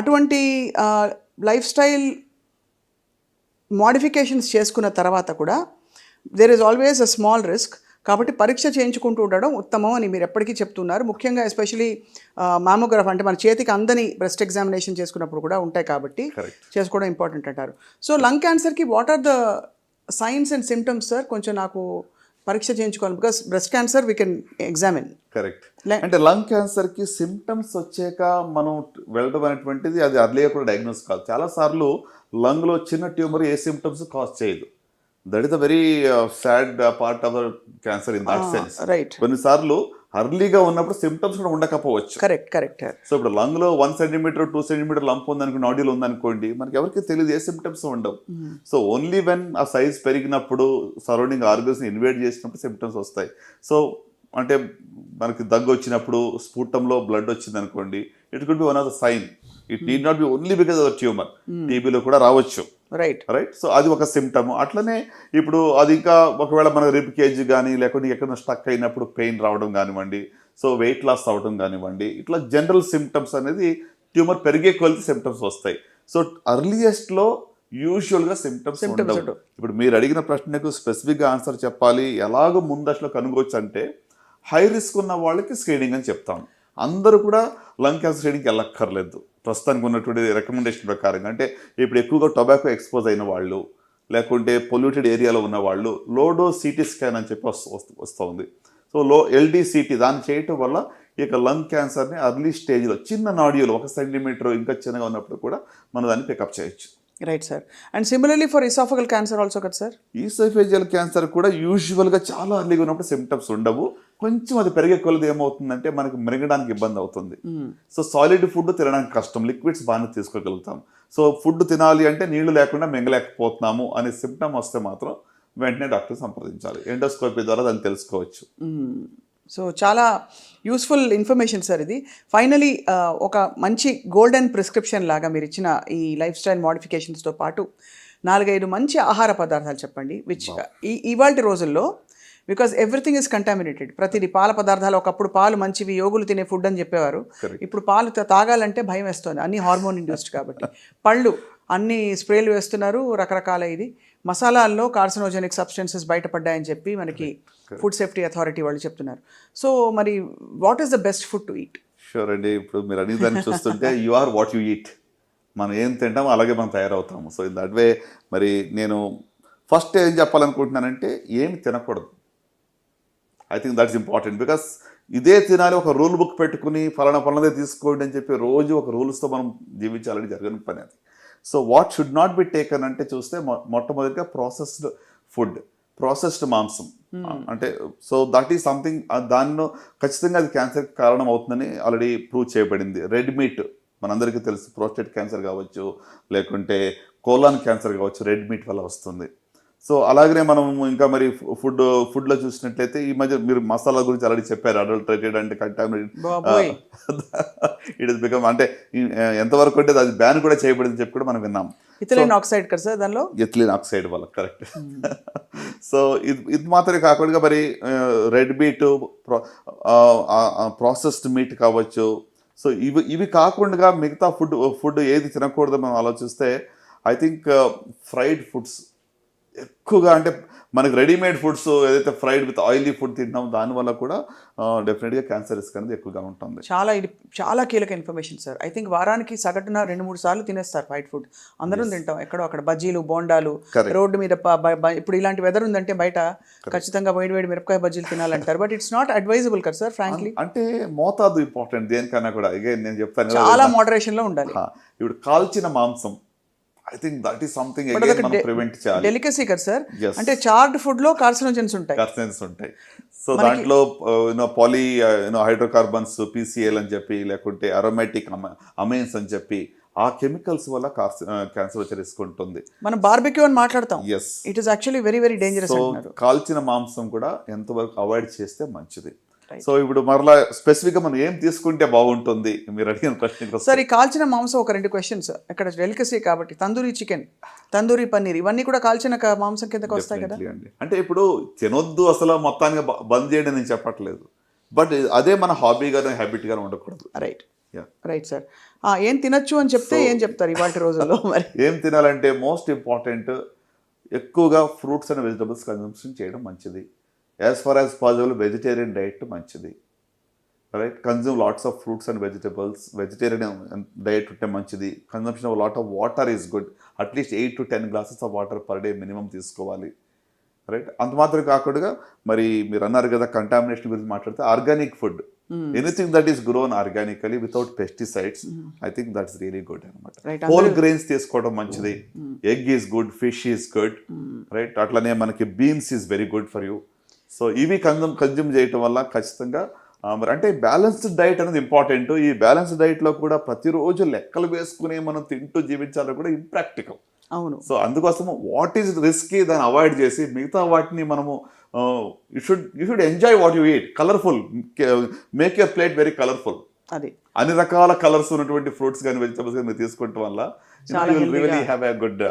అటువంటి life style modifications చేసుకున్న తర్వాత కూడా there is always a small risk. కాబట్టి పరీక్ష చేయించుకుంటూ ఉండడం ఉత్తమం అని మీరు ఎప్పటికీ చెప్తున్నారు. ముఖ్యంగా ఎస్పెషలీ మామోగ్రాఫ్ అంటే మన చేతికి అందని బ్రెస్ట్ ఎగ్జామినేషన్ చేసుకున్నప్పుడు కూడా ఉంటాయి కాబట్టి చేసుకోవడం ఇంపార్టెంట్ అంటారు. సో లంగ్ క్యాన్సర్కి what are the signs and symptoms sir? కొంచెం నాకు పరీక్ష చేయించుకోవాలి, because breast cancer we can examine. Correct. అంటే లంగ్ క్యాన్సర్కి సిమ్టమ్స్ వచ్చాక మనం వెళ్ళడం అనేటువంటిది అది అర్లీగా కూడా డయాగ్నోస్ కాదు. చాలాసార్లు లంగ్లో చిన్న ట్యూమర్ ఏ సిమ్టమ్స్ కాజ్ చేయదు. That is the very sad part of the cancer in that sense. Right. కొన్నిసార్లు అర్లీగా ఉన్నప్పుడు సిమ్టమ్స్ కూడా ఉండకపోవచ్చు. కరెక్ట్. సో ఇప్పుడు లంగ్లో 1 సెంటీమీటర్ 2 సెంటీమీటర్ లంప్ ఉందనుకో, నాడ్యూల్ ఉందనుకోండి, మనకి ఎవరికి తెలియదు, ఏ సిమ్టమ్స్ ఉండవు. సో ఓన్లీ వెన్ ఆ సైజ్ పెరిగినప్పుడు సరౌండింగ్ ఆర్గన్స్ ఇన్వేట్ చేసినప్పుడు సిమ్టమ్స్ వస్తాయి. సో అంటే మనకి దగ్గు వచ్చినప్పుడు స్ఫూటంలో బ్లడ్ వచ్చింది అనుకోండి, it could be one of the sign. It need not be only because of the tumour. టీబీలో కూడా రావచ్చు. రైట్. సో అది ఒక సిమ్టమ్. అట్లనే ఇప్పుడు అది ఇంకా ఒకవేళ మన రిబ్ కేజ్ కానీ లేకుంటే ఎక్కడ స్టక్ అయినప్పుడు పెయిన్ రావడం కానివ్వండి, సో వెయిట్ లాస్ అవ్వడం కానివ్వండి, ఇట్లా జనరల్ సిమ్టమ్స్ అనేది ట్యూమర్ పెరిగే కొలితే సిమ్టమ్స్ వస్తాయి. సో అర్లియస్ట్లో యూజువల్గా సిమ్టమ్స్ ఉండవు. ఇప్పుడు మీరు అడిగిన ప్రశ్నకు స్పెసిఫిక్గా ఆన్సర్ చెప్పాలి, ఎలాగో ముందట్లో కనుగొచ్చు అంటే హై రిస్క్ ఉన్న వాళ్ళకి స్క్రీనింగ్ అని చెప్తాం. అందరూ కూడా లంగ్ క్యాన్సర్ స్క్రీనింగ్కి వెళ్ళక్కర్లేదు ప్రస్తుతానికి ఉన్నటువంటి రికమెండేషన్ ప్రకారంగా. అంటే ఇప్పుడు ఎక్కువగా టొబాకో ఎక్స్పోజ్ అయిన వాళ్ళు, లేకుంటే పొల్యూటెడ్ ఏరియాలో ఉన్న వాళ్ళు లో డోస్ సిటీ స్కాన్ అని చెప్పి వస్తుంది. సో ఎల్డీసీటీ దాన్ని చేయటం వల్ల ఇక లంగ్ క్యాన్సర్ని అర్లీ స్టేజ్లో చిన్న నాడ్యూల్ 1 సెంటీమీటర్ ఇంకా చిన్నగా ఉన్నప్పుడు కూడా మనం దాన్ని పికప్ చేయొచ్చు. Right sir. And similarly for oesophageal cancer also కదా సార్? ఈసోఫేజియల్ క్యాన్సర్ కూడా యూజువల్గా చాలా అర్లీగా ఉన్నప్పుడు సిమ్టమ్స్ ఉండవు. కొంచెం అది పెరిగే కొలది ఏమవుతుందంటే మనకి మింగడానికి ఇబ్బంది అవుతుంది. సో సాలిడ్ ఫుడ్ తినడానికి కష్టం, లిక్విడ్స్ బాగానే తీసుకోగలుగుతాం. సో ఫుడ్ తినాలి అంటే నీళ్లు లేకుండా మింగలేకపోతున్నాము అనే సిమ్టమ్ వస్తే మాత్రం వెంటనే డాక్టర్ సంప్రదించాలి. ఎండోస్కోపీ ద్వారా దాన్ని తెలుసుకోవచ్చు. సో చాలా యూస్ఫుల్ ఇన్ఫర్మేషన్ సార్ ఇది. ఫైనలీ ఒక మంచి గోల్డెన్ ప్రిస్క్రిప్షన్ లాగా మీరు ఇచ్చిన ఈ లైఫ్ స్టైల్ మోడిఫికేషన్స్తో పాటు 4-5 మంచి ఆహార పదార్థాలు చెప్పండి, విచ్ ఇవాళ రోజుల్లో బికాజ్ ఎవ్రీథింగ్ ఈజ్ కంటామినేటెడ్. ప్రతిదీ పాల పదార్థాలు, ఒకప్పుడు పాలు మంచివి, యోగులు తినే ఫుడ్ అని చెప్పేవారు. ఇప్పుడు పాలు తాగాలంటే భయం వేస్తుంది, అన్ని హార్మోన్ ఇండ్యూస్డ్ కాబట్టి. పళ్ళు అన్ని స్ప్రేలు వేస్తున్నారు, రకరకాల ఇది మసాలాల్లో కార్సినోజెనిక్ సబ్స్టెన్సెస్ బయటపడ్డాయని చెప్పి మనకి ఫుడ్ సేఫ్టీ అథారిటీ వాళ్ళు చెప్తున్నారు. సో మరి what is the best food to eat? Sure అండి. ఇప్పుడు మీరు అడిగిన దాన్ని చూస్తుంటే you are what you eat. మనం ఏం తింటామో అలాగే మనం తయారవుతాము. సో ఇన్ దట్ వే మరి నేను ఫస్ట్ ఏం చెప్పాలనుకుంటున్నానంటే ఏమి తినకూడదు. I think that's important. Because ఇదే తినాలి, ఒక రూల్ బుక్ పెట్టుకుని ఫలానాదే తీసుకోండి అని చెప్పి రోజు ఒక రూల్స్తో మనం జీవించాలని జరగని పని అది. So what should not be taken అంటే చూస్తే మొట్టమొదటిగా ప్రాసెస్డ్ ఫుడ్, ప్రాసెస్డ్ మాంసం. అంటే సో దట్ ఈస్ సంథింగ్, దానిలో ఖచ్చితంగా అది క్యాన్సర్కి కారణం అవుతుందని ఆల్రెడీ ప్రూవ్ చేయబడింది. రెడ్ మీట్ మనందరికీ తెలుసు, ప్రోస్టేట్ క్యాన్సర్ కావచ్చు, లేకుంటే కోలాన్ క్యాన్సర్ కావచ్చు, రెడ్ మీట్ వల్ల వస్తుంది. సో అలాగనే మనం ఇంకా మరి ఫుడ్లో చూసినట్లయితే ఈ మధ్య మీరు మసాలా గురించి ఆల్రెడీ చెప్పారు, అడల్టరేటెడ్ అంటే కంటామినేటెడ్ ఇట్ ఇస్ బికమ్, అంటే ఎంతవరకు అంటే అది బ్యాన్ కూడా చేయబడింది చెప్పి కూడా మనం విన్నాం. ఇథిలీన్ ఆక్సైడ్ కదా సార్ దానిలో? ఇథిలీన్ ఆక్సైడ్ వల్ల, కరెక్ట్. సో ఇది మాత్రమే కాకుండా మరి రెడ్ మీట్, ప్రాసెస్డ్ మీట్ కావచ్చు. సో ఇవి కాకుండా మిగతా ఫుడ్ ఏది తినకూడదు మనం ఆలోచిస్తే ఐ థింక్ ఫ్రైడ్ ఫుడ్స్ ఎక్కువగా, అంటే మనకి రెడీమేడ్ ఫుడ్స్ ఏదైతే ఫ్రైడ్ విత్ ఆయిలీ ఫుడ్ తింటామో దానివల్ల కూడా డెఫినెట్గా క్యాన్సర్ రిస్క్ అనేది ఎక్కువగా ఉంటుంది. ఇది చాలా కీలక ఇన్ఫర్మేషన్ సార్. ఐ థింక్ వారానికి సగటున 2-3 సార్లు తినేస్తారు ఫ్రైడ్ ఫుడ్. అందరం తింటాం, ఎక్కడో అక్కడ బజ్జీలు, బోండాలు, రోడ్డు మీద. ఇప్పుడు ఇలాంటి వెదర్ ఉందంటే బయట ఖచ్చితంగా వేడి మిరపకాయ బజ్జీలు తినాలంటారు. బట్ ఇట్స్ నాట్ అడ్వైజబుల్ కదా సార్ ఫ్రాంక్లీ. అంటే మోతాదు ఇంపార్టెంట్ దేనికన్నా కూడా. అగైన్ నేను చెప్తాను, చాలా మోడరేషన్లో ఉండాలి. ఇప్పుడు కాల్చిన మాంసం, I think that is something మనం ప్రివెంట్ చేయాలి. డెలికసీ కదా సార్. అంటే చార్డ్ ఫుడ్ లో కార్సినోజెన్స్ ఉంటాయి. సో దాంట్లో పాలీ హైడ్రోకార్బన్స్, PCL అని చెప్పి, లేకుంటే అరోమాటిక్ అమైన్స్ అని చెప్పి, ఆ కెమికల్స్ వల్ల క్యాన్సర్ వచ్చే రిస్క్ ఉంటుంది. మనం బార్బెక్యూ అని మాట్లాడతాం. Yes, it is actually very very dangerous. So కాల్చిన మాంసం కూడా ఎంతవరకు అవాయిడ్ చేస్తే మంచిది. సో ఇప్పుడు మరలా స్పెసిఫిక్గా మనం ఏం తీసుకుంటే బాగుంటుంది మీరు అడిగిన ప్రశ్న సార్. ఈ కాల్చిన మాంసం ఒక 2 క్వశ్చన్స్. ఇక్కడ డెలికసీ కాబట్టి తందూరి చికెన్, తందూరి పన్నీర్ ఇవన్నీ కూడా కాల్చిన మాంసం కిందకి వస్తాయి కదా. అంటే ఇప్పుడు తినొద్దు అసలు మొత్తానికి బంద్ చేయండి నేను చెప్పట్లేదు, బట్ అదే మన హాబీగానే హ్యాబిట్గానే ఉండకూడదు. రైట్. Yeah right sir. ఏం తినొచ్చు అని చెప్తే ఏం చెప్తారు ఇవాళ రోజుల్లో మరి? ఏం తినాలంటే మోస్ట్ ఇంపార్టెంట్ ఎక్కువగా ఫ్రూట్స్ అండ్ వెజిటబుల్స్ కన్సంప్షన్ చేయడం మంచిది. As far as possible vegetarian diet మంచిది, right. Consume lots of fruits and vegetables, vegetarian diet ఉంటే మంచిది. Consumption of lot of water is good, at least 8 to 10 glasses of water per day minimum తీసుకోవాలి, right. అంత మాత్రం కాకుండా మరి మీరు అన్నారు కదా కంటామినేషన్ గురించి మాట్లాడితే organic food, anything that is grown organically without pesticides, I think that's really good అనమాట. Right, హోల్ గ్రెయిన్స్ తీసుకోవడం మంచిది. Egg is good, fish is good, right. అట్లనే మనకి beans is very good for you. So ఇవి consume చేయటం వల్ల ఖచ్చితంగా మరి అంటే బ్యాలెన్స్డ్ డైట్ అనేది ఇంపార్టెంట్. ఈ బ్యాలెన్స్డ్ డైట్లో కూడా ప్రతిరోజు లెక్కలు వేసుకుని మనం తింటూ జీవించాలో కూడా ఇంప్రాక్టికల్. అవును. సో అందుకోసము వాట్ ఈజ్ రిస్కీ దాన్ని అవాయిడ్ చేసి మిగతా వాటిని మనము you should enjoy what you eat. Colourful, make your plate very colourful. అది అన్ని రకాల కలర్స్ ఉన్నటువంటి ఫ్రూట్స్ కానీ వెజిటబుల్స్ కానీ మీరు తీసుకోవటం వల్ల చాలా you will really have a good